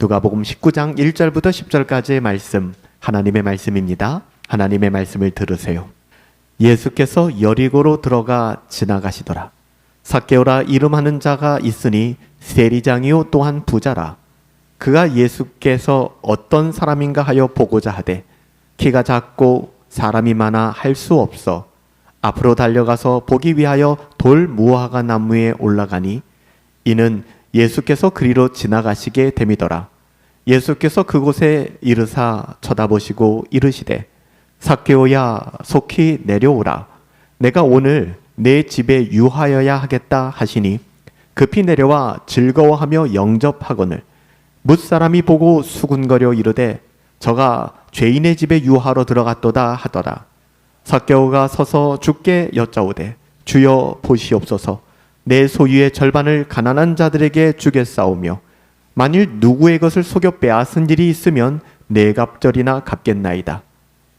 누가복음 19장 1절부터 10절까지의 말씀, 하나님의 말씀입니다. 하나님의 말씀을 들으세요. 예수께서 여리고로 들어가 지나가시더라. 삭개오라 이름하는 자가 있으니 세리장이요 또한 부자라. 그가 예수께서 어떤 사람인가 하여 보고자 하되 키가 작고 사람이 많아 할 수 없어 앞으로 달려가서 보기 위하여 돌 무화과 나무에 올라가니 이는 예수께서 그리로 지나가시게 됨이더라. 예수께서 그곳에 이르사 쳐다보시고 이르시되 삭개오야 속히 내려오라. 내가 오늘 내 집에 유하여야 하겠다 하시니 급히 내려와 즐거워하며 영접하거늘 뭇사람이 보고 수군거려 이르되 저가 죄인의 집에 유하러 들어갔도다 하더라. 삭개오가 서서 주께 여짜오되 주여 보시옵소서. 내 소유의 절반을 가난한 자들에게 주겠사오며 만일 누구의 것을 속여 빼앗은 일이 있으면 네 갑절이나 갚겠나이다.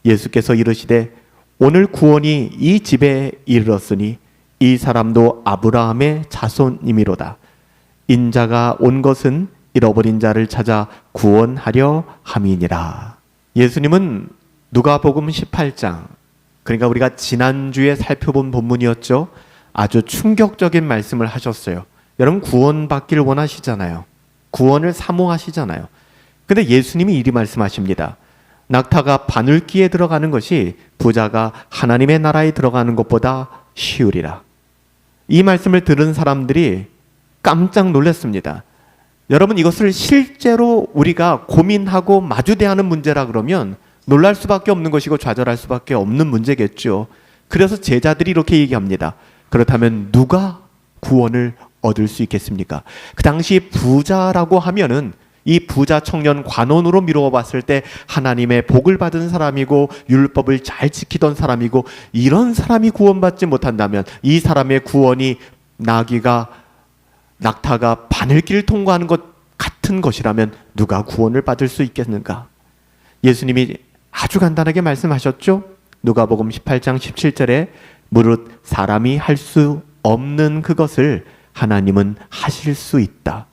예수께서 이르시되 오늘 구원이 이 집에 이르렀으니 이 사람도 아브라함의 자손이미로다. 인자가 온 것은 잃어버린 자를 찾아 구원하려 함이니라. 예수님은 누가복음 18장, 그러니까 우리가 지난주에 살펴본 본문이었죠. 아주 충격적인 말씀을 하셨어요. 여러분 구원받기를 원하시잖아요. 구원을 사모하시잖아요. 근데 예수님이 이리 말씀하십니다. 낙타가 바늘귀에 들어가는 것이 부자가 하나님의 나라에 들어가는 것보다 쉬우리라. 이 말씀을 들은 사람들이 깜짝 놀랐습니다. 여러분 이것을 실제로 우리가 고민하고 마주대하는 문제라 그러면 놀랄 수밖에 없는 것이고 좌절할 수밖에 없는 문제겠죠. 그래서 제자들이 이렇게 얘기합니다. 그렇다면 누가 구원을 얻을 수 있겠습니까? 그 당시 부자라고 하면은 이 부자 청년 관원으로 미루어 봤을 때 하나님의 복을 받은 사람이고 율법을 잘 지키던 사람이고 이런 사람이 구원받지 못한다면 이 사람의 구원이 낙타가 바늘길을 통과하는 것 같은 것이라면 누가 구원을 받을 수 있겠는가? 예수님이 아주 간단하게 말씀하셨죠. 누가복음 18장 17절에 무릇 사람이 할 수 없는 그것을 하나님은 하실 수 있다.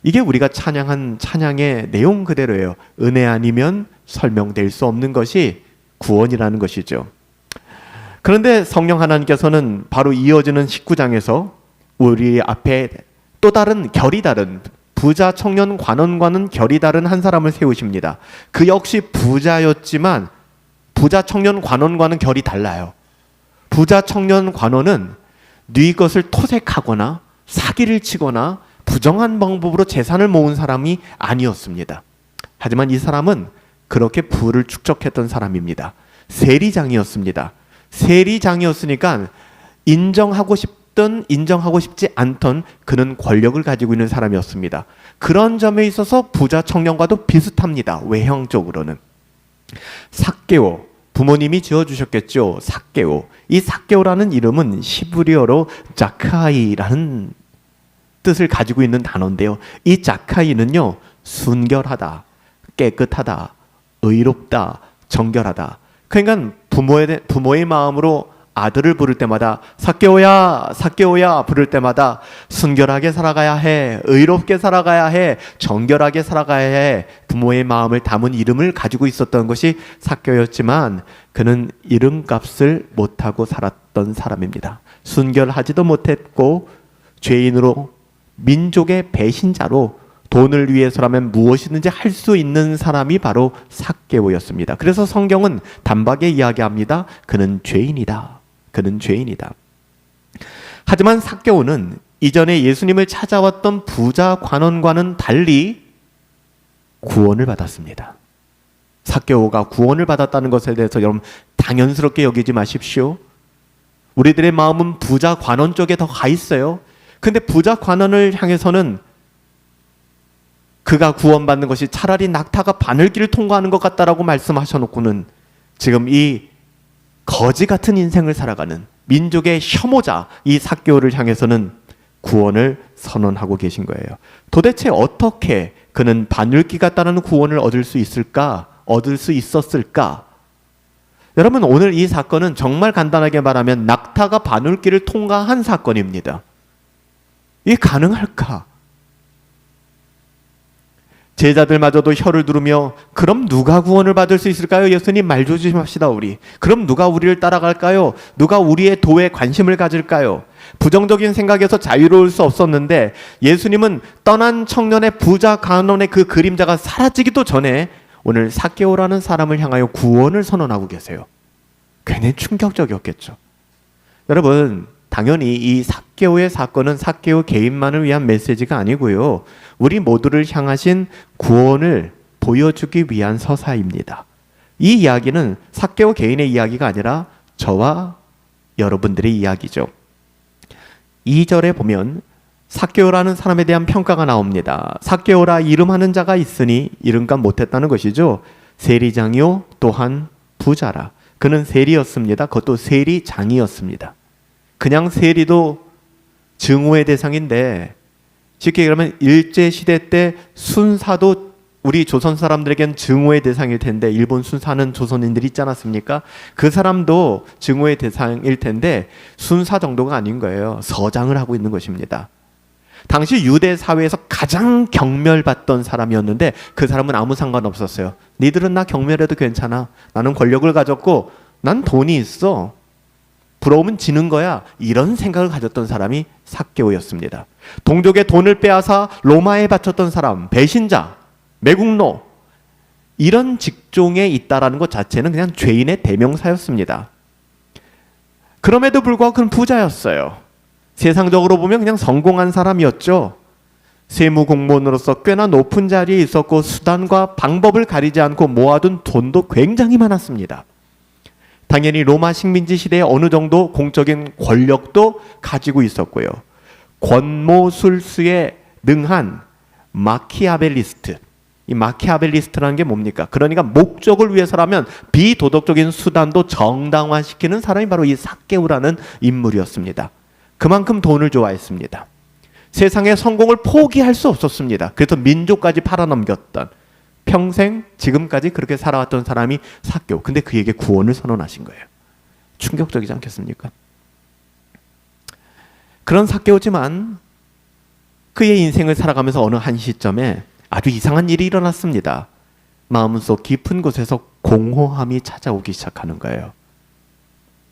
이게 우리가 찬양한 찬양의 내용 그대로예요. 은혜 아니면 설명될 수 없는 것이 구원이라는 것이죠. 그런데 성령 하나님께서는 바로 이어지는 19장에서 우리 앞에 또 다른 결이 다른 부자 청년 관원과는 결이 다른 한 사람을 세우십니다. 그 역시 부자였지만 부자 청년 관원과는 결이 달라요. 부자 청년 관원은 네 것을 토색하거나 사기를 치거나 부정한 방법으로 재산을 모은 사람이 아니었습니다. 하지만 이 사람은 그렇게 부를 축적했던 사람입니다. 세리장이었습니다. 세리장이었으니까 인정하고 싶든 인정하고 싶지 않던 그는 권력을 가지고 있는 사람이었습니다. 그런 점에 있어서 부자 청년과도 비슷합니다. 외형적으로는. 삭개오, 부모님이 지어주셨겠죠. 삭개오. 이 삭개오라는 이름은 히브리어로 자카이라는 뜻을 가지고 있는 단어인데요. 이 자카이는요, 순결하다, 깨끗하다, 의롭다, 정결하다. 그러니까 부모의 마음으로 아들을 부를 때마다 삭개오야, 삭개오야 부를 때마다 순결하게 살아가야 해, 의롭게 살아가야 해, 정결하게 살아가야 해. 부모의 마음을 담은 이름을 가지고 있었던 것이 삭개오였지만 그는 이름값을 못하고 살았던 사람입니다. 순결하지도 못했고 죄인으로 민족의 배신자로 돈을 위해서라면 무엇이든지 할 수 있는 사람이 바로 삭개오였습니다. 그래서 성경은 단박에 이야기합니다. 그는 죄인이다. 그는 죄인이다. 하지만 삭개오는 이전에 예수님을 찾아왔던 부자 관원과는 달리 구원을 받았습니다. 삭개오가 구원을 받았다는 것에 대해서 여러분 당연스럽게 여기지 마십시오. 우리들의 마음은 부자 관원 쪽에 더 가 있어요. 근데 부자 관원을 향해서는 그가 구원받는 것이 차라리 낙타가 바늘길을 통과하는 것 같다라고 말씀하셔놓고는 지금 이 거지 같은 인생을 살아가는 민족의 혐오자 이 삭개오를 향해서는 구원을 선언하고 계신 거예요. 도대체 어떻게 그는 바늘길 같다는 구원을 얻을 수 있었을까? 여러분 오늘 이 사건은 정말 간단하게 말하면 낙타가 바늘길을 통과한 사건입니다. 이게 가능할까? 제자들마저도 혀를 두르며 그럼 누가 구원을 받을 수 있을까요? 예수님 말 조심합시다 우리. 그럼 누가 우리를 따라갈까요? 누가 우리의 도에 관심을 가질까요? 부정적인 생각에서 자유로울 수 없었는데 예수님은 떠난 청년의 부자 간원의 그 그림자가 사라지기도 전에 오늘 삭개오라는 사람을 향하여 구원을 선언하고 계세요. 굉장히 충격적이었겠죠. 여러분, 당연히 이 삭개오의 사건은 삭개오 개인만을 위한 메시지가 아니고요. 우리 모두를 향하신 구원을 보여주기 위한 서사입니다. 이 이야기는 삭개오 개인의 이야기가 아니라 저와 여러분들의 이야기죠. 2절에 보면 삭개오라는 사람에 대한 평가가 나옵니다. 삭개오라 이름하는 자가 있으니 이름값 못했다는 것이죠. 세리장이요 또한 부자라. 그는 세리였습니다. 그것도 세리장이었습니다. 그냥 세리도 증오의 대상인데 쉽게 얘기하면 일제시대 때 순사도 우리 조선 사람들에겐 증오의 대상일 텐데 일본 순사는 조선인들이 있지 않았습니까? 그 사람도 증오의 대상일 텐데 순사 정도가 아닌 거예요. 서장을 하고 있는 것입니다. 당시 유대 사회에서 가장 경멸받던 사람이었는데 그 사람은 아무 상관없었어요. 니들은 나 경멸해도 괜찮아. 나는 권력을 가졌고 난 돈이 있어. 부러우면 지는 거야. 이런 생각을 가졌던 사람이 삭개오였습니다. 동족의 돈을 빼앗아 로마에 바쳤던 사람, 배신자, 매국노, 이런 직종에 있다라는 것 자체는 그냥 죄인의 대명사였습니다. 그럼에도 불구하고 그는 부자였어요. 세상적으로 보면 그냥 성공한 사람이었죠. 세무공무원으로서 꽤나 높은 자리에 있었고 수단과 방법을 가리지 않고 모아둔 돈도 굉장히 많았습니다. 당연히 로마 식민지 시대에 어느 정도 공적인 권력도 가지고 있었고요. 권모술수에 능한 마키아벨리스트. 이 마키아벨리스트라는 게 뭡니까? 그러니까 목적을 위해서라면 비도덕적인 수단도 정당화시키는 사람이 바로 이 삭개오라는 인물이었습니다. 그만큼 돈을 좋아했습니다. 세상의 성공을 포기할 수 없었습니다. 그래서 민족까지 팔아넘겼던, 평생 지금까지 그렇게 살아왔던 사람이 삭개오. 근데 그에게 구원을 선언하신 거예요. 충격적이지 않겠습니까? 그런 삭개오지만 그의 인생을 살아가면서 어느 한 시점에 아주 이상한 일이 일어났습니다. 마음속 깊은 곳에서 공허함이 찾아오기 시작하는 거예요.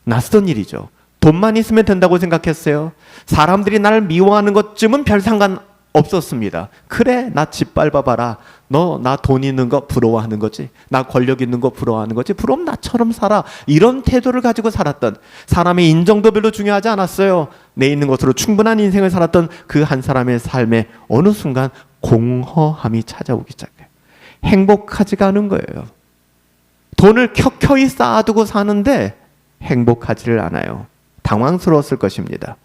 낯선 일이죠. 돈만 있으면 된다고 생각했어요. 사람들이 나를 미워하는 것쯤은 별 상관 없었습니다. 그래, 나 집 밟아봐라. 너 나 돈 있는 거 부러워하는 거지. 나 권력 있는 거 부러워하는 거지. 그럼 나처럼 살아. 이런 태도를 가지고 살았던, 사람의 인정도 별로 중요하지 않았어요. 내 있는 것으로 충분한 인생을 살았던 그 한 사람의 삶에 어느 순간 공허함이 찾아오기 시작해요. 행복하지가 않은 거예요. 돈을 켜켜이 쌓아두고 사는데 행복하지를 않아요. 당황스러웠을 것입니다.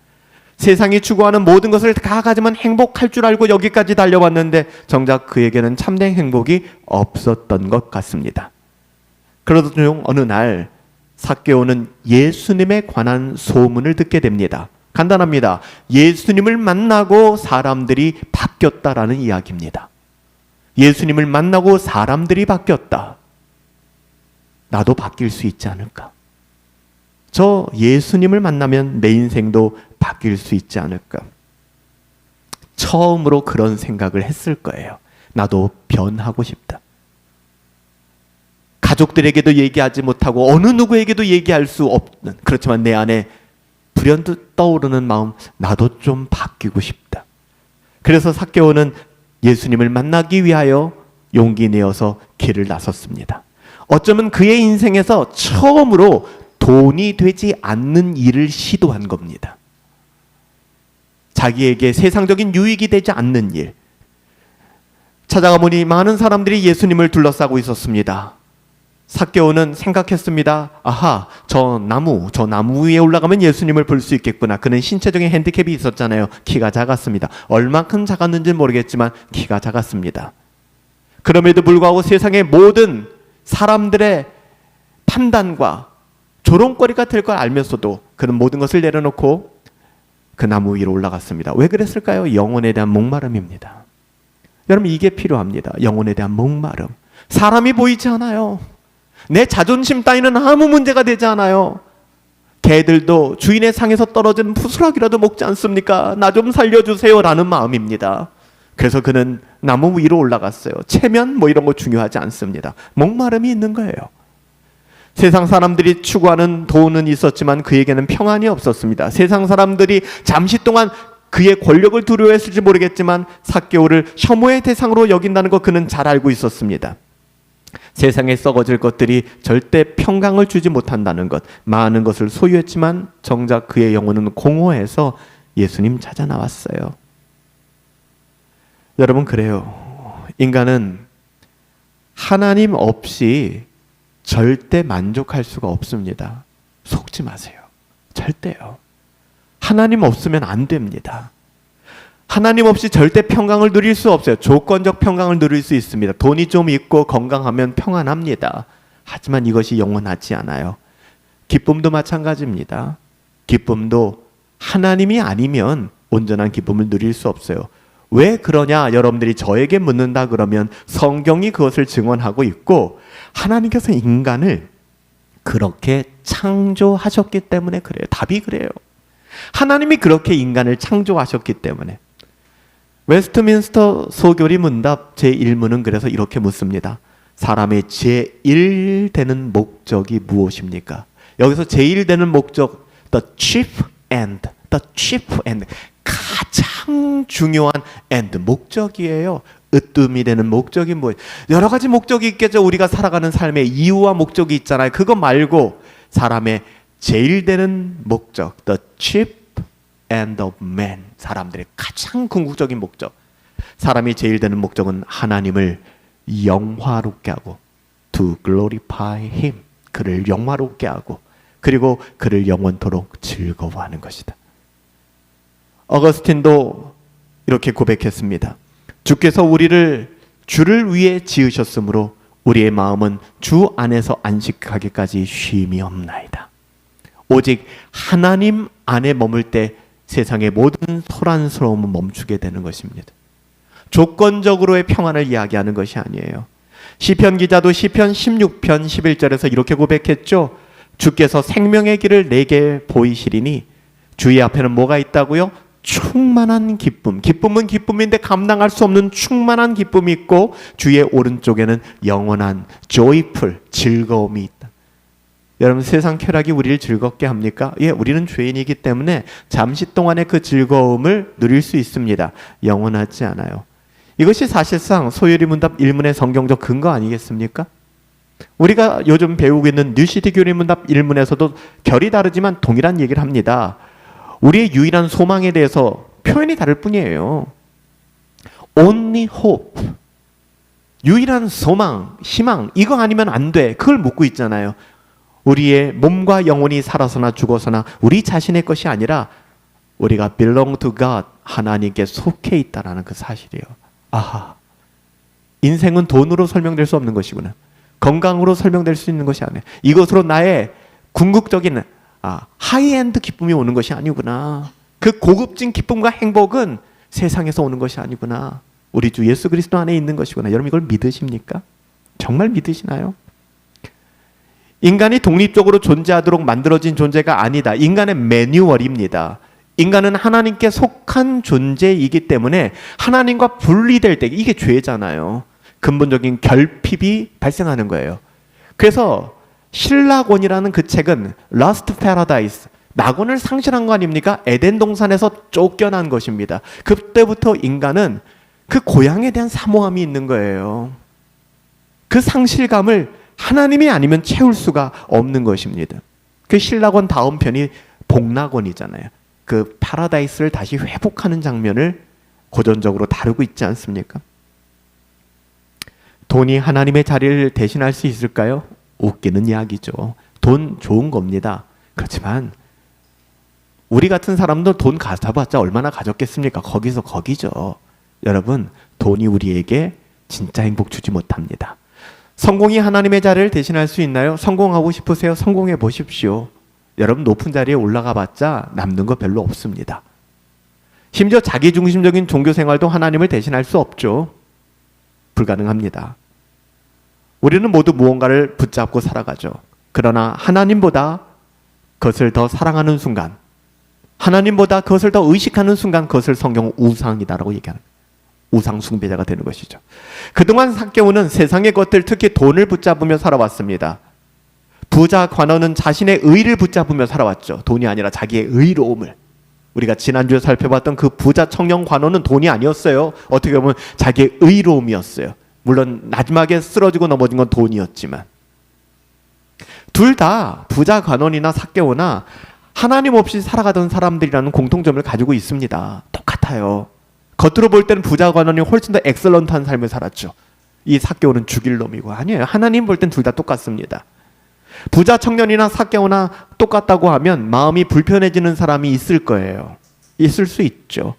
세상이 추구하는 모든 것을 다 가지면 행복할 줄 알고 여기까지 달려왔는데 정작 그에게는 참된 행복이 없었던 것 같습니다. 그러던 중 어느 날 삭개오는 예수님에 관한 소문을 듣게 됩니다. 간단합니다. 예수님을 만나고 사람들이 바뀌었다라는 이야기입니다. 예수님을 만나고 사람들이 바뀌었다. 나도 바뀔 수 있지 않을까? 저 예수님을 만나면 내 인생도 바뀔 수 있지 않을까? 처음으로 그런 생각을 했을 거예요. 나도 변하고 싶다. 가족들에게도 얘기하지 못하고 어느 누구에게도 얘기할 수 없는, 그렇지만 내 안에 불현듯 떠오르는 마음, 나도 좀 바뀌고 싶다. 그래서 삭개오는 예수님을 만나기 위하여 용기 내어서 길을 나섰습니다. 어쩌면 그의 인생에서 처음으로 돈이 되지 않는 일을 시도한 겁니다. 자기에게 세상적인 유익이 되지 않는 일. 찾아가 보니 많은 사람들이 예수님을 둘러싸고 있었습니다. 삭개오는 생각했습니다. 아하, 저 나무 위에 올라가면 예수님을 볼 수 있겠구나. 그는 신체적인 핸디캡이 있었잖아요. 키가 작았습니다. 얼만큼 작았는지는 모르겠지만 키가 작았습니다. 그럼에도 불구하고 세상의 모든 사람들의 판단과 조롱거리가 될 걸 알면서도 그는 모든 것을 내려놓고 그 나무 위로 올라갔습니다. 왜 그랬을까요? 영혼에 대한 목마름입니다. 여러분, 이게 필요합니다. 영혼에 대한 목마름. 사람이 보이지 않아요. 내 자존심 따위는 아무 문제가 되지 않아요. 개들도 주인의 상에서 떨어진 부스러기라도 먹지 않습니까? 나 좀 살려주세요 라는 마음입니다. 그래서 그는 나무 위로 올라갔어요. 체면 뭐 이런 거 중요하지 않습니다. 목마름이 있는 거예요. 세상 사람들이 추구하는 돈은 있었지만 그에게는 평안이 없었습니다. 세상 사람들이 잠시 동안 그의 권력을 두려워했을지 모르겠지만 삭개오를 혐오의 대상으로 여긴다는 거 그는 잘 알고 있었습니다. 세상에 썩어질 것들이 절대 평강을 주지 못한다는 것, 많은 것을 소유했지만 정작 그의 영혼은 공허해서 예수님 찾아 나왔어요. 여러분, 그래요. 인간은 하나님 없이 절대 만족할 수가 없습니다. 속지 마세요. 절대요. 하나님 없으면 안 됩니다. 하나님 없이 절대 평강을 누릴 수 없어요. 조건적 평강을 누릴 수 있습니다. 돈이 좀 있고 건강하면 평안합니다. 하지만 이것이 영원하지 않아요. 기쁨도 마찬가지입니다. 기쁨도 하나님이 아니면 온전한 기쁨을 누릴 수 없어요. 왜 그러냐 여러분들이 저에게 묻는다 그러면 성경이 그것을 증언하고 있고 하나님께서 인간을 그렇게 창조하셨기 때문에 그래요. 답이 그래요. 하나님이 그렇게 인간을 창조하셨기 때문에. 웨스트민스터 소교리 문답 제1문은 그래서 이렇게 묻습니다. 사람의 제1 되는 목적이 무엇입니까? 여기서 제1 되는 목적, the chief end, the chief end, 가장 중요한 end, 목적이에요. 으뜸이 되는 목적이 뭐예요? 여러 가지 목적이 있겠죠. 우리가 살아가는 삶의 이유와 목적이 있잖아요. 그거 말고 사람의 제일 되는 목적, the chief end of man, 사람들의 가장 궁극적인 목적. 사람이 제일 되는 목적은 하나님을 영화롭게 하고 to glorify him, 그를 영화롭게 하고 그리고 그를 영원토록 즐거워하는 것이다. 어거스틴도 이렇게 고백했습니다. 주께서 우리를 주를 위해 지으셨으므로 우리의 마음은 주 안에서 안식하기까지 쉼이 없나이다. 오직 하나님 안에 머물 때 세상의 모든 소란스러움은 멈추게 되는 것입니다. 조건적으로의 평안을 이야기하는 것이 아니에요. 시편 기자도 시편 16편 11절에서 이렇게 고백했죠. 주께서 생명의 길을 내게 보이시리니 주의 앞에는 뭐가 있다고요? 충만한 기쁨. 기쁨은 기쁨인데 감당할 수 없는 충만한 기쁨이 있고 주의 오른쪽에는 영원한 joyful, 즐거움이 있다. 여러분, 세상 쾌락이 우리를 즐겁게 합니까? 예, 우리는 죄인이기 때문에 잠시 동안의 그 즐거움을 누릴 수 있습니다. 영원하지 않아요. 이것이 사실상 소요리 문답 1문의 성경적 근거 아니겠습니까? 우리가 요즘 배우고 있는 뉴시티 교리 문답 1문에서도 결이 다르지만 동일한 얘기를 합니다. 우리의 유일한 소망에 대해서 표현이 다를 뿐이에요. Only hope. 유일한 소망, 희망, 이거 아니면 안 돼. 그걸 묻고 있잖아요. 우리의 몸과 영혼이 살아서나 죽어서나 우리 자신의 것이 아니라 우리가 belong to God, 하나님께 속해 있다라는 그 사실이에요. 아하, 인생은 돈으로 설명될 수 없는 것이구나. 건강으로 설명될 수 있는 것이 아니에요. 이것으로 나의 궁극적인 하이엔드 기쁨이 오는 것이 아니구나. 그 고급진 기쁨과 행복은 세상에서 오는 것이 아니구나. 우리 주 예수 그리스도 안에 있는 것이구나. 여러분, 이걸 믿으십니까? 정말 믿으시나요? 인간이 독립적으로 존재하도록 만들어진 존재가 아니다. 인간의 매뉴얼입니다. 인간은 하나님께 속한 존재이기 때문에 하나님과 분리될 때 이게 죄잖아요. 근본적인 결핍이 발생하는 거예요. 그래서 신라곤이라는 그 책은 Lost Paradise, 낙원을 상실한 거 아닙니까? 에덴 동산에서 쫓겨난 것입니다. 그때부터 인간은 그 고향에 대한 사모함이 있는 거예요. 그 상실감을 하나님이 아니면 채울 수가 없는 것입니다. 그 신라곤 다음 편이 복락원이잖아요. 그 파라다이스를 다시 회복하는 장면을 고전적으로 다루고 있지 않습니까? 돈이 하나님의 자리를 대신할 수 있을까요? 웃기는 이야기죠. 돈 좋은 겁니다. 그렇지만 우리 같은 사람도 돈 가져봤자 얼마나 가졌겠습니까? 거기서 거기죠. 여러분, 돈이 우리에게 진짜 행복 주지 못합니다. 성공이 하나님의 자리를 대신할 수 있나요? 성공하고 싶으세요? 성공해 보십시오. 여러분, 높은 자리에 올라가 봤자 남는 거 별로 없습니다. 심지어 자기중심적인 종교 생활도 하나님을 대신할 수 없죠. 불가능합니다. 우리는 모두 무언가를 붙잡고 살아가죠. 그러나 하나님보다 그것을 더 사랑하는 순간, 하나님보다 그것을 더 의식하는 순간, 그것을 성경은 우상이다라고 얘기하는 거예요. 우상 숭배자가 되는 것이죠. 그동안 삭개오는 세상의 것들, 특히 돈을 붙잡으며 살아왔습니다. 부자 관원은 자신의 의를 붙잡으며 살아왔죠. 돈이 아니라 자기의 의로움을. 우리가 지난주에 살펴봤던 그 부자 청년 관원은 돈이 아니었어요. 어떻게 보면 자기의 의로움이었어요. 물론 마지막에 쓰러지고 넘어진 건 돈이었지만, 둘 다 부자 관원이나 삭개오나 하나님 없이 살아가던 사람들이라는 공통점을 가지고 있습니다. 똑같아요. 겉으로 볼 때는 부자 관원이 훨씬 더 엑셀런트한 삶을 살았죠. 이 삭개오는 죽일 놈이고. 아니에요. 하나님 볼 땐 둘 다 똑같습니다. 부자 청년이나 삭개오나 똑같다고 하면 마음이 불편해지는 사람이 있을 거예요. 있을 수 있죠.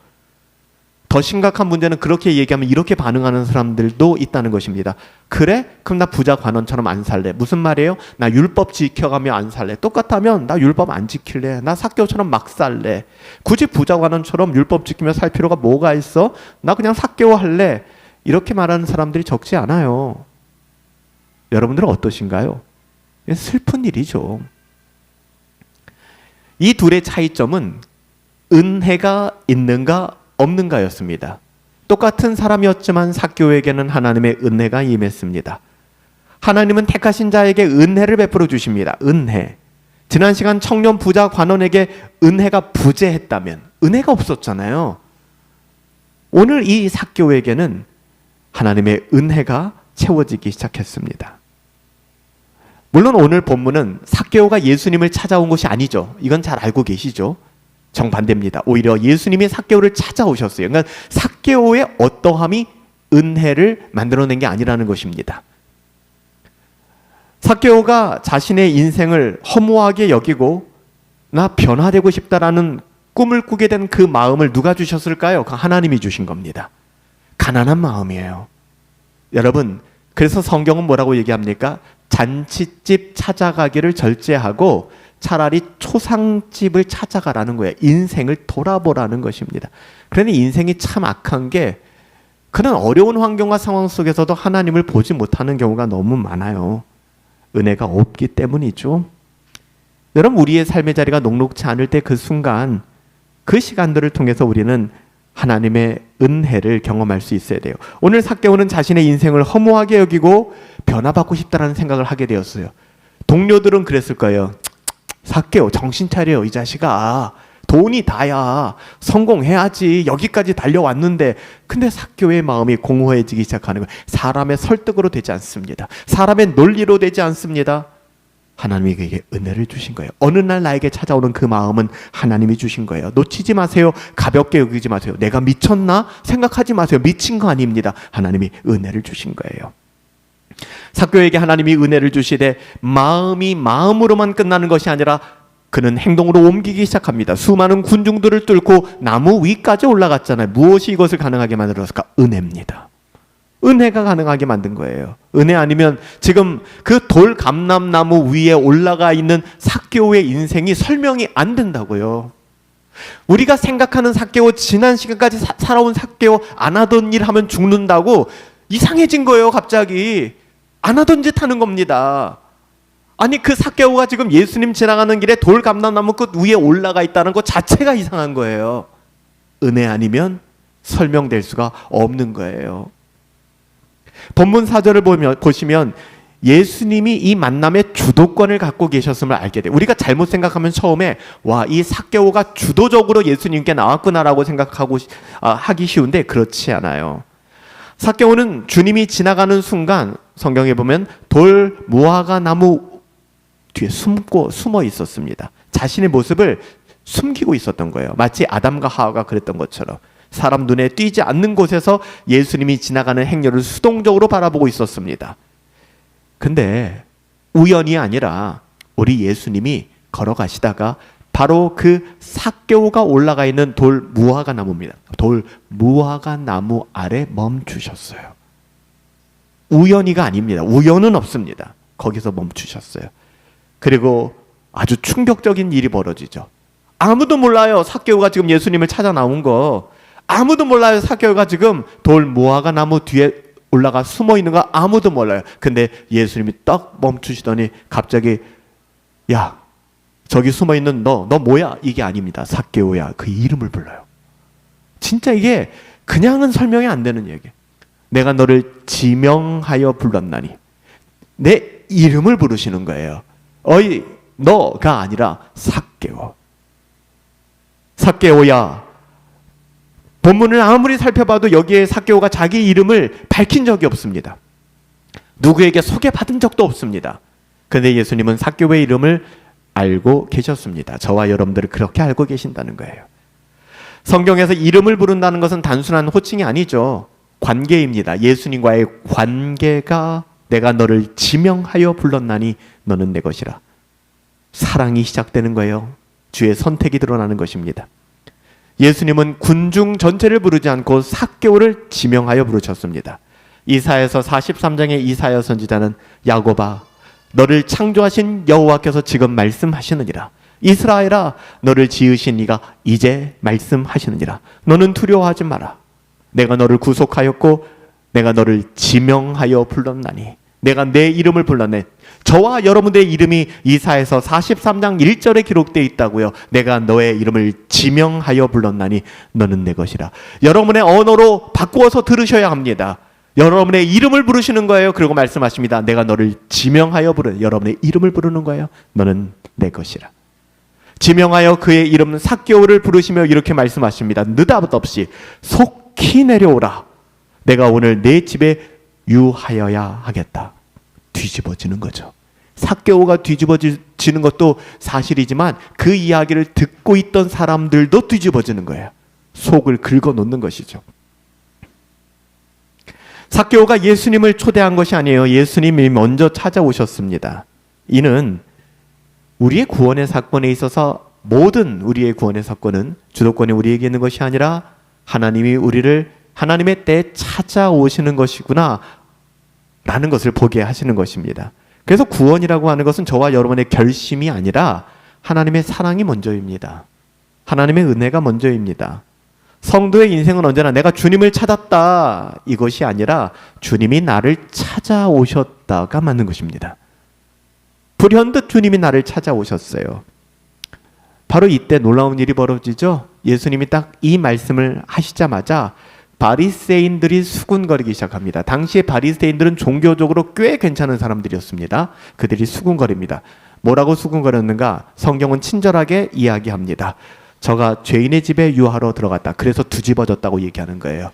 더 심각한 문제는 그렇게 얘기하면 이렇게 반응하는 사람들도 있다는 것입니다. 그래? 그럼 나 부자 관원처럼 안 살래. 무슨 말이에요? 나 율법 지켜가며 안 살래. 똑같다면 나 율법 안 지킬래. 나 삭개오처럼 막 살래. 굳이 부자 관원처럼 율법 지키며 살 필요가 뭐가 있어? 나 그냥 삭개오 할래. 이렇게 말하는 사람들이 적지 않아요. 여러분들은 어떠신가요? 슬픈 일이죠. 이 둘의 차이점은 은혜가 있는가 없는가였습니다. 똑같은 사람이었지만 삭개오에게는 하나님의 은혜가 임했습니다. 하나님은 택하신 자에게 은혜를 베풀어 주십니다. 은혜. 지난 시간 청년 부자 관원에게 은혜가 부재했다면, 은혜가 없었잖아요. 오늘 이 삭개오에게는 하나님의 은혜가 채워지기 시작했습니다. 물론 오늘 본문은 삭개오가 예수님을 찾아온 것이 아니죠. 이건 잘 알고 계시죠. 정반대입니다. 오히려 예수님이 삭개오를 찾아오셨어요. 그러니까 삭개오의 어떠함이 은혜를 만들어낸 게 아니라는 것입니다. 삭개오가 자신의 인생을 허무하게 여기고 나 변화되고 싶다라는 꿈을 꾸게 된 그 마음을 누가 주셨을까요? 그 하나님이 주신 겁니다. 가난한 마음이에요. 여러분, 그래서 성경은 뭐라고 얘기합니까? 잔치집 찾아가기를 절제하고 차라리 초상집을 찾아가라는 거예요. 인생을 돌아보라는 것입니다. 그러니 인생이 참 악한 게, 그런 어려운 환경과 상황 속에서도 하나님을 보지 못하는 경우가 너무 많아요. 은혜가 없기 때문이죠. 여러분, 우리의 삶의 자리가 녹록지 않을 때 그 순간, 그 시간들을 통해서 우리는 하나님의 은혜를 경험할 수 있어야 돼요. 오늘 삭개오는 자신의 인생을 허무하게 여기고 변화받고 싶다는 생각을 하게 되었어요. 동료들은 그랬을 거예요. 삭개오, 정신 차려, 이 자식아. 돈이 다야. 성공해야지. 여기까지 달려왔는데. 근데 삭개오의 마음이 공허해지기 시작하는 거예요. 사람의 설득으로 되지 않습니다. 사람의 논리로 되지 않습니다. 하나님이 그에게 은혜를 주신 거예요. 어느 날 나에게 찾아오는 그 마음은 하나님이 주신 거예요. 놓치지 마세요. 가볍게 여기지 마세요. 내가 미쳤나? 생각하지 마세요. 미친 거 아닙니다. 하나님이 은혜를 주신 거예요. 삭개오에게 하나님이 은혜를 주시되 마음이 마음으로만 끝나는 것이 아니라 그는 행동으로 옮기기 시작합니다. 수많은 군중들을 뚫고 나무 위까지 올라갔잖아요. 무엇이 이것을 가능하게 만들었을까? 은혜입니다. 은혜가 가능하게 만든 거예요. 은혜 아니면 지금 그 돌 감람나무 위에 올라가 있는 삭개오의 인생이 설명이 안 된다고요. 우리가 생각하는 삭개오, 지난 시간까지 살아온 삭개오, 안 하던 일 하면 죽는다고 이상해진 거예요. 갑자기 안 하던 짓 하는 겁니다. 아니, 그 삭개오가 지금 예수님 지나가는 길에 돌 감람나무 끝 위에 올라가 있다는 것 자체가 이상한 거예요. 은혜 아니면 설명될 수가 없는 거예요. 본문 4절을 보시면 예수님이 이 만남의 주도권을 갖고 계셨음을 알게 돼요. 우리가 잘못 생각하면 처음에 와, 이 삭개오가 주도적으로 예수님께 나왔구나라고 생각하고 하기 쉬운데 그렇지 않아요. 삭개오는 주님이 지나가는 순간 성경에 보면 돌 무화과 나무 뒤에 숨어 있었습니다. 자신의 모습을 숨기고 있었던 거예요. 마치 아담과 하와가 그랬던 것처럼 사람 눈에 띄지 않는 곳에서 예수님이 지나가는 행렬을 수동적으로 바라보고 있었습니다. 근데 우연이 아니라 우리 예수님이 걸어가시다가 바로 그 삭개오가 올라가 있는 돌 무화과 나무입니다. 돌 무화과 나무 아래 멈추셨어요. 우연히가 아닙니다. 우연은 없습니다. 거기서 멈추셨어요. 그리고 아주 충격적인 일이 벌어지죠. 아무도 몰라요. 삭개오가 지금 예수님을 찾아 나온 거. 아무도 몰라요. 삭개오가 지금 돌 무화과 나무 뒤에 올라가 숨어 있는 거 아무도 몰라요. 근데 예수님이 딱 멈추시더니 갑자기 야, 저기 숨어 있는 너 뭐야? 이게 아닙니다. 삭개오야. 그 이름을 불러요. 진짜 이게 그냥은 설명이 안 되는 얘기. 내가 너를 지명하여 불렀나니. 내 이름을 부르시는 거예요. 어이 너가 아니라 삭개오. 삭개오야. 본문을 아무리 살펴봐도 여기에 삭개오가 자기 이름을 밝힌 적이 없습니다. 누구에게 소개받은 적도 없습니다. 그런데 예수님은 삭개오의 이름을 알고 계셨습니다. 저와 여러분들을 그렇게 알고 계신다는 거예요. 성경에서 이름을 부른다는 것은 단순한 호칭이 아니죠. 관계입니다. 예수님과의 관계가 내가 너를 지명하여 불렀나니 너는 내 것이라. 사랑이 시작되는 거예요. 주의 선택이 드러나는 것입니다. 예수님은 군중 전체를 부르지 않고 삭개오를 지명하여 부르셨습니다. 이사야서 43장의 이사야 선지자는 야곱아 너를 창조하신 여호와께서 지금 말씀하시느니라. 이스라엘아 너를 지으신 이가 이제 말씀하시느니라. 너는 두려워하지 마라. 내가 너를 구속하였고 내가 너를 지명하여 불렀나니. 내가 내 이름을 불렀네. 저와 여러분들의 이름이 이사야서 43장 1절에 기록되어 있다고요. 내가 너의 이름을 지명하여 불렀나니 너는 내 것이라. 여러분의 언어로 바꾸어서 들으셔야 합니다. 여러분의 이름을 부르시는 거예요. 그리고 말씀하십니다. 내가 너를 지명하여 여러분의 이름을 부르는 거예요. 너는 내 것이라. 지명하여 그의 이름 삭개오를 부르시며 이렇게 말씀하십니다. 느닷없이 속히 내려오라. 내가 오늘 내 집에 유하여야 하겠다. 뒤집어지는 거죠. 삭개오가 뒤집어지는 것도 사실이지만 그 이야기를 듣고 있던 사람들도 뒤집어지는 거예요. 속을 긁어놓는 것이죠. 삭개오가 예수님을 초대한 것이 아니에요. 예수님이 먼저 찾아오셨습니다. 이는 우리의 구원의 사건에 있어서 모든 우리의 구원의 사건은 주도권이 우리에게 있는 것이 아니라 하나님이 우리를 하나님의 때에 찾아오시는 것이구나 라는 것을 보게 하시는 것입니다. 그래서 구원이라고 하는 것은 저와 여러분의 결심이 아니라 하나님의 사랑이 먼저입니다. 하나님의 은혜가 먼저입니다. 성도의 인생은 언제나 내가 주님을 찾았다 이것이 아니라 주님이 나를 찾아오셨다가 맞는 것입니다. 불현듯 주님이 나를 찾아오셨어요. 바로 이때 놀라운 일이 벌어지죠. 예수님이 딱 이 말씀을 하시자마자 바리새인들이 수군거리기 시작합니다. 당시에 바리새인들은 종교적으로 꽤 괜찮은 사람들이었습니다. 그들이 수군거립니다. 뭐라고 수군거렸는가? 성경은 친절하게 이야기합니다. 저가 죄인의 집에 유하러 들어갔다. 그래서 뒤집어졌다고 얘기하는 거예요.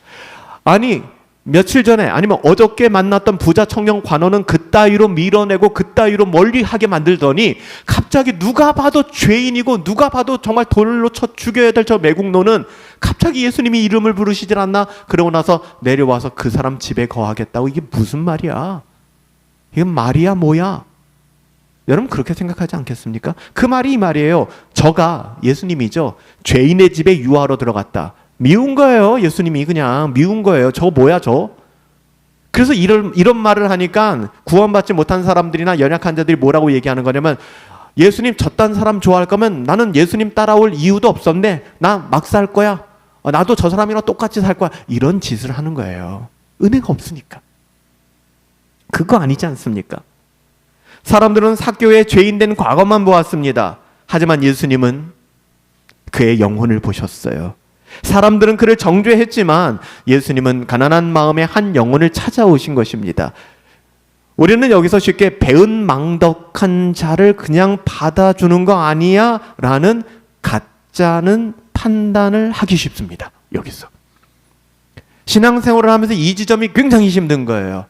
아니 며칠 전에 아니면 어저께 만났던 부자 청년 관원은 그따위로 밀어내고 그따위로 멀리하게 만들더니 갑자기 누가 봐도 죄인이고 누가 봐도 정말 돌로 쳐 죽여야 될 저 매국노는 갑자기 예수님이 이름을 부르시질 않나? 그러고 나서 내려와서 그 사람 집에 거하겠다고. 이게 무슨 말이야? 이건 말이야 뭐야? 여러분 그렇게 생각하지 않겠습니까? 그 말이 이 말이에요. 저가 예수님이죠. 죄인의 집에 유하러 들어갔다. 미운 거예요. 예수님이 그냥 미운 거예요. 저 뭐야 저? 그래서 이런 말을 하니까 구원받지 못한 사람들이나 연약한 자들이 뭐라고 얘기하는 거냐면 예수님 저딴 사람 좋아할 거면 나는 예수님 따라올 이유도 없었네. 나 막 살 거야. 나도 저 사람이랑 똑같이 살 거야. 이런 짓을 하는 거예요. 은혜가 없으니까. 그거 아니지 않습니까? 사람들은 삭개오의 죄인된 과거만 보았습니다. 하지만 예수님은 그의 영혼을 보셨어요. 사람들은 그를 정죄했지만 예수님은 가난한 마음의 한 영혼을 찾아오신 것입니다. 우리는 여기서 쉽게 배은망덕한 자를 그냥 받아주는 거 아니야? 라는 가짜는 판단을 하기 쉽습니다. 여기서 신앙생활을 하면서 이 지점이 굉장히 힘든 거예요.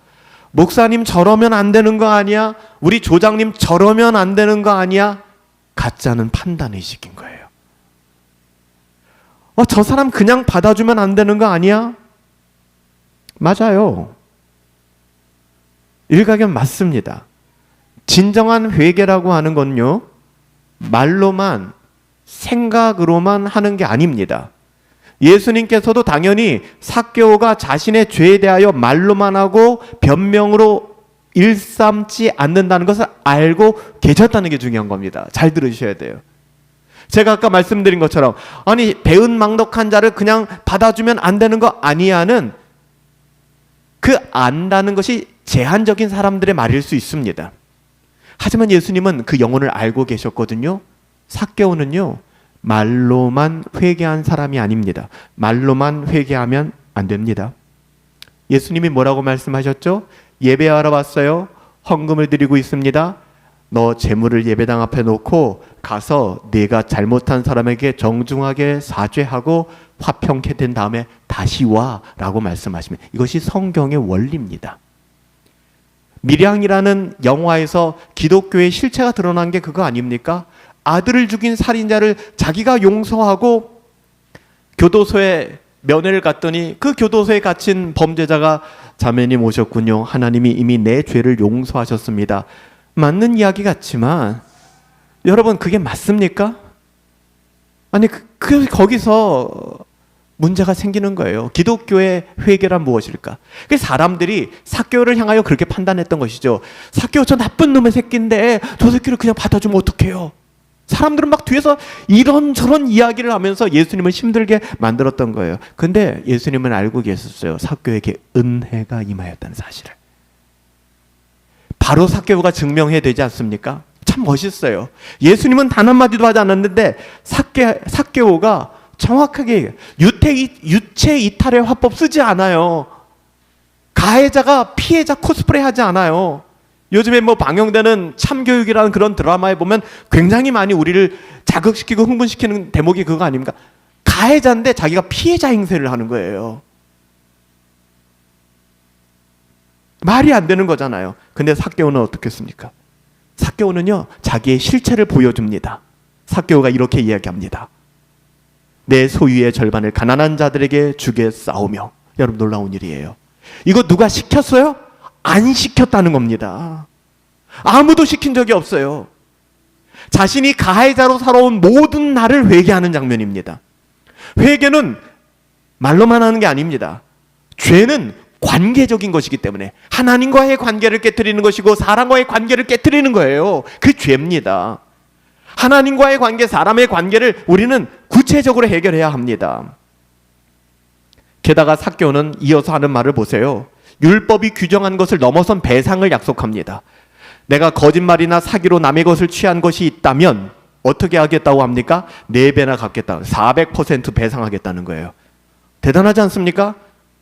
목사님 저러면 안 되는 거 아니야? 우리 조장님 저러면 안 되는 거 아니야? 가짜는 판단의식인 거예요. 저 사람 그냥 받아주면 안 되는 거 아니야? 맞아요. 일각엔 맞습니다. 진정한 회개라고 하는 건요, 말로만 생각으로만 하는 게 아닙니다. 예수님께서도 당연히 삭개오가 자신의 죄에 대하여 말로만 하고 변명으로 일삼지 않는다는 것을 알고 계셨다는 게 중요한 겁니다. 잘 들으셔야 돼요. 제가 아까 말씀드린 것처럼 아니 배은망덕한 자를 그냥 받아주면 안 되는 거 아니야는 그 안다는 것이 제한적인 사람들의 말일 수 있습니다. 하지만 예수님은 그 영혼을 알고 계셨거든요. 삭개오는요 말로만 회개한 사람이 아닙니다. 말로만 회개하면 안 됩니다. 예수님이 뭐라고 말씀하셨죠? 예배하러 왔어요. 헌금을 드리고 있습니다. 너 재물을 예배당 앞에 놓고 가서 네가 잘못한 사람에게 정중하게 사죄하고 화평케 된 다음에 다시 와 라고 말씀하시면, 이것이 성경의 원리입니다. 밀양이라는 영화에서 기독교의 실체가 드러난 게 그거 아닙니까? 아들을 죽인 살인자를 자기가 용서하고 교도소에 면회를 갔더니 그 교도소에 갇힌 범죄자가 자매님 오셨군요. 하나님이 이미 내 죄를 용서하셨습니다. 맞는 이야기 같지만 여러분, 그게 맞습니까? 아니, 거기서 문제가 생기는 거예요. 기독교의 회개란 무엇일까? 사람들이 삭개오를 향하여 그렇게 판단했던 것이죠. 삭개오 저 나쁜 놈의 새끼인데 저 새끼를 그냥 받아주면 어떡해요? 사람들은 막 뒤에서 이런저런 이야기를 하면서 예수님을 힘들게 만들었던 거예요. 근데 예수님은 알고 계셨어요. 삭개오에게 은혜가 임하였다는 사실을. 바로 삭개오가 증명해야 되지 않습니까? 참 멋있어요. 예수님은 단 한마디도 하지 않았는데 삭개오가 정확하게 유체 이탈의 화법 쓰지 않아요. 가해자가 피해자 코스프레 하지 않아요. 요즘에 방영되는 참교육이라는 그런 드라마에 보면 굉장히 많이 우리를 자극시키고 흥분시키는 대목이 그거 아닙니까? 가해자인데 자기가 피해자 행세를 하는 거예요. 말이 안 되는 거잖아요. 근데 삭개오는 어떻겠습니까? 삭개오는요, 자기의 실체를 보여줍니다. 삭개오가 이렇게 이야기합니다. 내 소유의 절반을 가난한 자들에게 주겠사오며. 여러분, 놀라운 일이에요. 이거 누가 시켰어요? 안 시켰다는 겁니다. 아무도 시킨 적이 없어요. 자신이 가해자로 살아온 모든 날을 회개하는 장면입니다. 회개는 말로만 하는 게 아닙니다. 죄는 관계적인 것이기 때문에 하나님과의 관계를 깨트리는 것이고 사람과의 관계를 깨트리는 거예요. 그 죄입니다. 하나님과의 관계, 사람의 관계를 우리는 구체적으로 해결해야 합니다. 게다가 삭개오는 이어서 하는 말을 보세요. 율법이 규정한 것을 넘어선 배상을 약속합니다. 내가 거짓말이나 사기로 남의 것을 취한 것이 있다면 어떻게 하겠다고 합니까? 4배나 갚겠다. 400% 배상하겠다는 거예요. 대단하지 않습니까?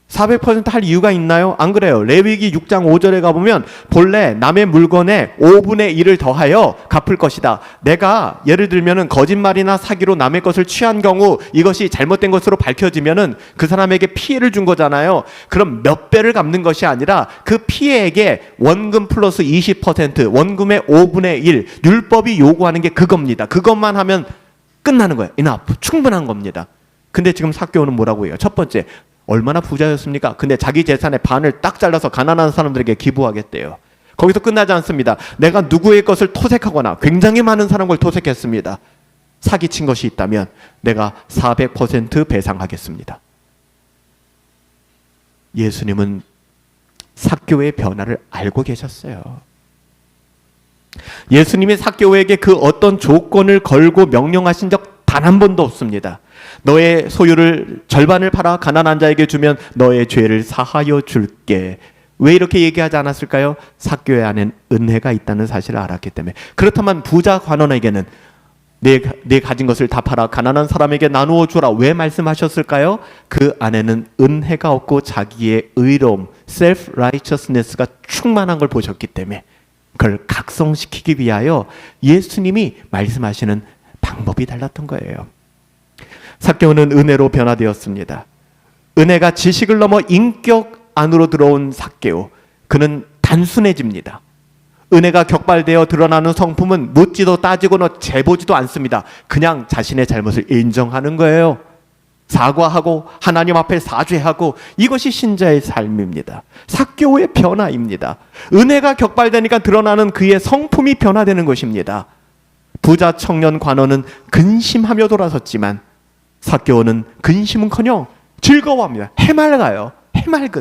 400% 할 이유가 있나요? 안 그래요. 레위기 6장 5절에 가보면 본래 남의 물건에 5분의 1을 더하여 갚을 것이다. 내가 예를 들면 거짓말이나 사기로 남의 것을 취한 경우 이것이 잘못된 것으로 밝혀지면 그 사람에게 피해를 준 거잖아요. 그럼 몇 배를 갚는 것이 아니라 그 피해에게 원금 플러스 20%, 원금의 5분의 1, 율법이 요구하는 게 그겁니다. 그것만 하면 끝나는 거예요. enough, 충분한 겁니다. 근데 지금 삭개오는 뭐라고 해요? 첫 번째, 얼마나 부자였습니까? 근데 자기 재산의 반을 딱 잘라서 가난한 사람들에게 기부하겠대요. 거기서 끝나지 않습니다. 내가 누구의 것을 토색하거나 굉장히 많은 사람 걸 토색했습니다. 사기친 것이 있다면 내가 400% 배상하겠습니다. 예수님은 삭개오의 변화를 알고 계셨어요. 예수님이 삭개오에게 그 어떤 조건을 걸고 명령하신 적 단 한 번도 없습니다. 너의 소유를 절반을 팔아 가난한 자에게 주면 너의 죄를 사하여 줄게. 왜 이렇게 얘기하지 않았을까요? 삭개오의 안엔 은혜가 있다는 사실을 알았기 때문에. 그렇다면 부자 관원에게는 내 가진 것을 다 팔아 가난한 사람에게 나누어 주라. 왜 말씀하셨을까요? 그 안에는 은혜가 없고 자기의 의로움, self-righteousness가 충만한 걸 보셨기 때문에 그걸 각성시키기 위하여 예수님이 말씀하시는 방법이 달랐던 거예요. 삭개오는 은혜로 변화되었습니다. 은혜가 지식을 넘어 인격 안으로 들어온 삭개오. 그는 단순해집니다. 은혜가 격발되어 드러나는 성품은 묻지도 따지고는 재보지도 않습니다. 그냥 자신의 잘못을 인정하는 거예요. 사과하고 하나님 앞에 사죄하고, 이것이 신자의 삶입니다. 삭개오의 변화입니다. 은혜가 격발되니까 드러나는 그의 성품이 변화되는 것입니다. 부자 청년 관원은 근심하며 돌아섰지만 삭개오는 근심은커녕 즐거워합니다. 해맑아요. 해맑은.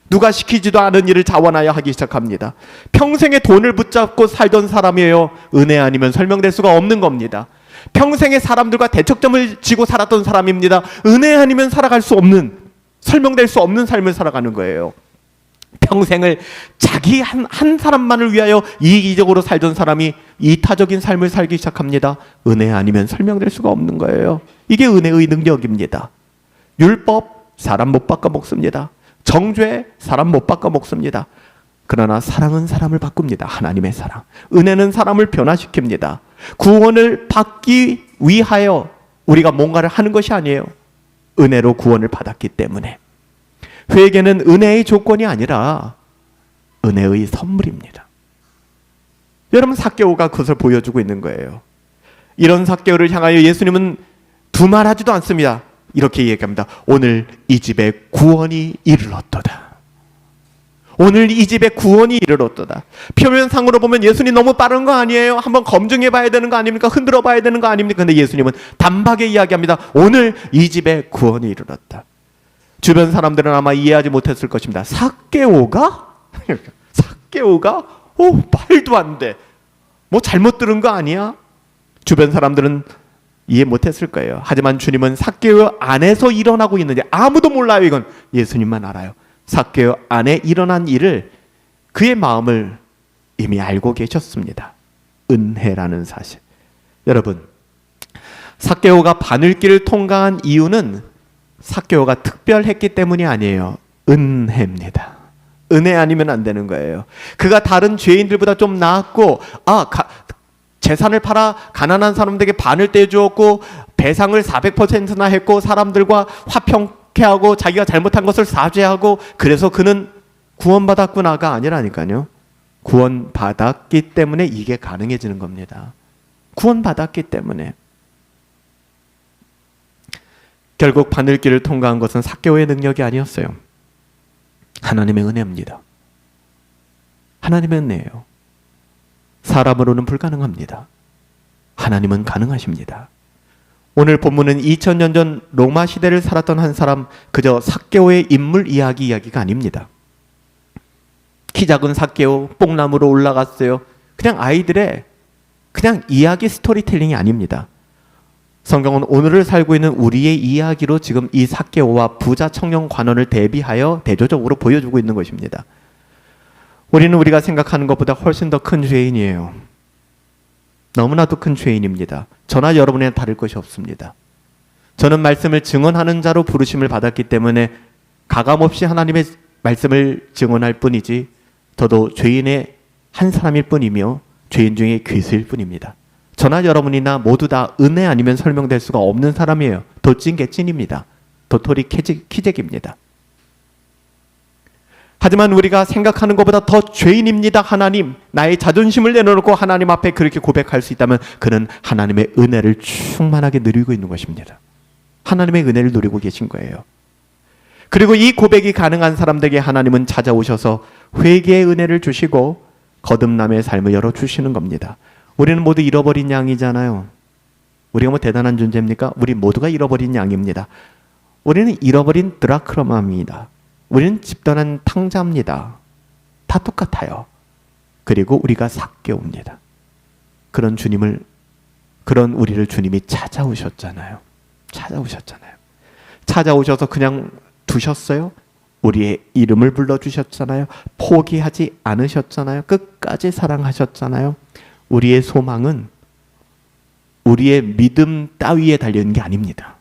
누가 시키지도 않은 일을 자원하여 하기 시작합니다. 평생에 돈을 붙잡고 살던 사람이에요. 은혜 아니면 설명될 수가 없는 겁니다. 평생에 사람들과 대척점을 지고 살았던 사람입니다. 은혜 아니면 살아갈 수 없는, 설명될 수 없는 삶을 살아가는 거예요. 평생을 자기 한 사람만을 위하여 이기적으로 살던 사람이 이타적인 삶을 살기 시작합니다. 은혜 아니면 설명될 수가 없는 거예요. 이게 은혜의 능력입니다. 율법, 사람 못 바꿔 먹습니다. 정죄 사람 못 바꿔 먹습니다. 그러나 사랑은 사람을 바꿉니다. 하나님의 사랑. 은혜는 사람을 변화시킵니다. 구원을 받기 위하여 우리가 뭔가를 하는 것이 아니에요. 은혜로 구원을 받았기 때문에. 회개는 은혜의 조건이 아니라 은혜의 선물입니다. 여러분, 삭개오가 그것을 보여주고 있는 거예요. 이런 삭개오를 향하여 예수님은 두말하지도 않습니다. 이렇게 얘기합니다. 오늘 이 집에 구원이 이르렀도다. 오늘 이 집에 구원이 이르렀도다. 표면상으로 보면 예수님 너무 빠른 거 아니에요? 한번 검증해 봐야 되는 거 아닙니까? 흔들어 봐야 되는 거 아닙니까? 근데 예수님은 단박에 이야기합니다. 오늘 이 집에 구원이 이르렀다. 주변 사람들은 아마 이해하지 못했을 것입니다. 삭개오가? 삭개오가? 말도 안 돼. 뭐 잘못 들은 거 아니야? 주변 사람들은 이해 못했을 거예요. 하지만 주님은 삭개오 안에서 일어나고 있는지 아무도 몰라요. 이건 예수님만 알아요. 삭개오 안에 일어난 일을, 그의 마음을 이미 알고 계셨습니다. 은혜라는 사실. 여러분, 삭개오가 바늘길을 통과한 이유는 삭개오가 특별했기 때문이 아니에요. 은혜입니다. 은혜 아니면 안 되는 거예요. 그가 다른 죄인들보다 좀 나았고, 재산을 팔아 가난한 사람들에게 반을 떼주었고, 배상을 400%나 했고, 사람들과 화평케 하고, 자기가 잘못한 것을 사죄하고, 그래서 그는 구원받았구나가 아니라니까요. 구원받았기 때문에 이게 가능해지는 겁니다. 구원받았기 때문에. 결국 바늘길을 통과한 것은 삭개오의 능력이 아니었어요. 하나님의 은혜입니다. 하나님의 은혜예요. 사람으로는 불가능합니다. 하나님은 가능하십니다. 오늘 본문은 2000년 전 로마 시대를 살았던 한 사람, 그저 삭개오의 인물 이야기가 아닙니다. 키 작은 삭개오, 뽕나무로 올라갔어요. 그냥 아이들의 그냥 이야기 스토리텔링이 아닙니다. 성경은 오늘을 살고 있는 우리의 이야기로 지금 이 삭개오와 부자 청년 관원을 대비하여 대조적으로 보여주고 있는 것입니다. 우리는 우리가 생각하는 것보다 훨씬 더 큰 죄인이에요. 너무나도 큰 죄인입니다. 저나 여러분에는 다를 것이 없습니다. 저는 말씀을 증언하는 자로 부르심을 받았기 때문에 가감없이 하나님의 말씀을 증언할 뿐이지, 저도 죄인의 한 사람일 뿐이며 죄인 중에 괴수일 뿐입니다. 저나 여러분이나 모두 다 은혜 아니면 설명될 수가 없는 사람이에요. 도찐 개찐입니다. 도토리 키재기입니다. 하지만 우리가 생각하는 것보다 더 죄인입니다. 하나님, 나의 자존심을 내려놓고 하나님 앞에 그렇게 고백할 수 있다면 그는 하나님의 은혜를 충만하게 누리고 있는 것입니다. 하나님의 은혜를 누리고 계신 거예요. 그리고 이 고백이 가능한 사람들에게 하나님은 찾아오셔서 회개의 은혜를 주시고 거듭남의 삶을 열어주시는 겁니다. 우리는 모두 잃어버린 양이잖아요. 우리가 뭐 대단한 존재입니까? 우리 모두가 잃어버린 양입니다. 우리는 잃어버린 드라크마입니다. 우리는 집단한 탕자입니다. 다 똑같아요. 그리고 우리가 삭개오입니다. 그런 우리를 주님이 찾아오셨잖아요. 찾아오셔서 그냥 두셨어요. 우리의 이름을 불러주셨잖아요. 포기하지 않으셨잖아요. 끝까지 사랑하셨잖아요. 우리의 소망은 우리의 믿음 따위에 달려있는 게 아닙니다.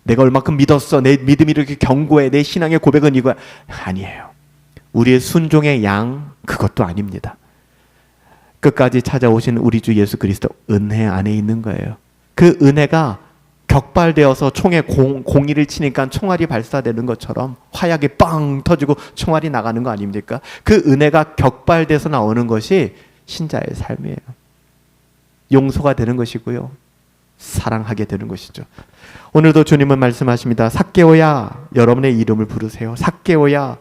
내가 얼마큼 믿었어, 내 믿음이 이렇게 견고해, 내 신앙의 고백은 이거야. 아니에요. 우리의 순종의 양, 그것도 아닙니다. 끝까지 찾아오신 우리 주 예수 그리스도 은혜 안에 있는 거예요. 그 은혜가 격발되어서 총에 공이를 치니까 총알이 발사되는 것처럼 화약이 빵 터지고 총알이 나가는 거 아닙니까? 그 은혜가 격발돼서 나오는 것이 신자의 삶이에요. 용서가 되는 것이고요, 사랑하게 되는 것이죠. 오늘도 주님은 말씀하십니다. 삭개오야, 여러분의 이름을 부르세요. 삭개오야,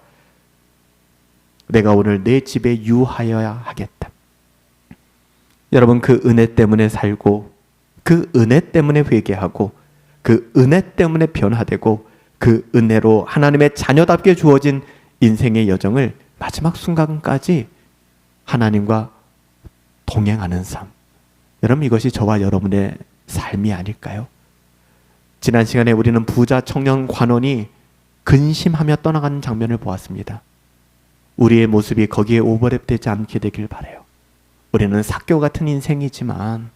내가 오늘 내 집에 유하여야 하겠다. 여러분, 그 은혜 때문에 살고, 그 은혜 때문에 회개하고, 그 은혜 때문에 변화되고, 그 은혜로 하나님의 자녀답게 주어진 인생의 여정을 마지막 순간까지 하나님과 동행하는 삶. 여러분, 이것이 저와 여러분의 삶이 아닐까요? 지난 시간에 우리는 부자 청년 관원이 근심하며 떠나가는 장면을 보았습니다. 우리의 모습이 거기에 오버랩되지 않게 되길 바라요. 우리는 삭개오 같은 인생이지만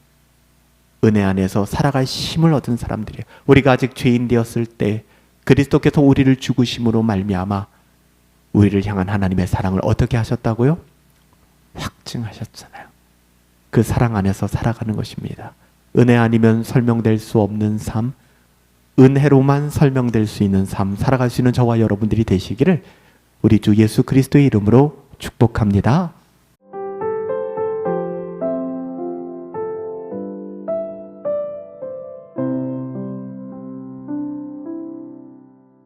은혜 안에서 살아갈 힘을 얻은 사람들이에요. 우리가 아직 죄인 되었을 때 그리스도께서 우리를 죽으심으로 말미암아 우리를 향한 하나님의 사랑을 어떻게 하셨다고요? 확증하셨잖아요. 그 사랑 안에서 살아가는 것입니다. 은혜 아니면 설명될 수 없는 삶, 은혜로만 설명될 수 있는 삶 살아갈 수 있는 저와 여러분들이 되시기를 우리 주 예수 그리스도의 이름으로 축복합니다.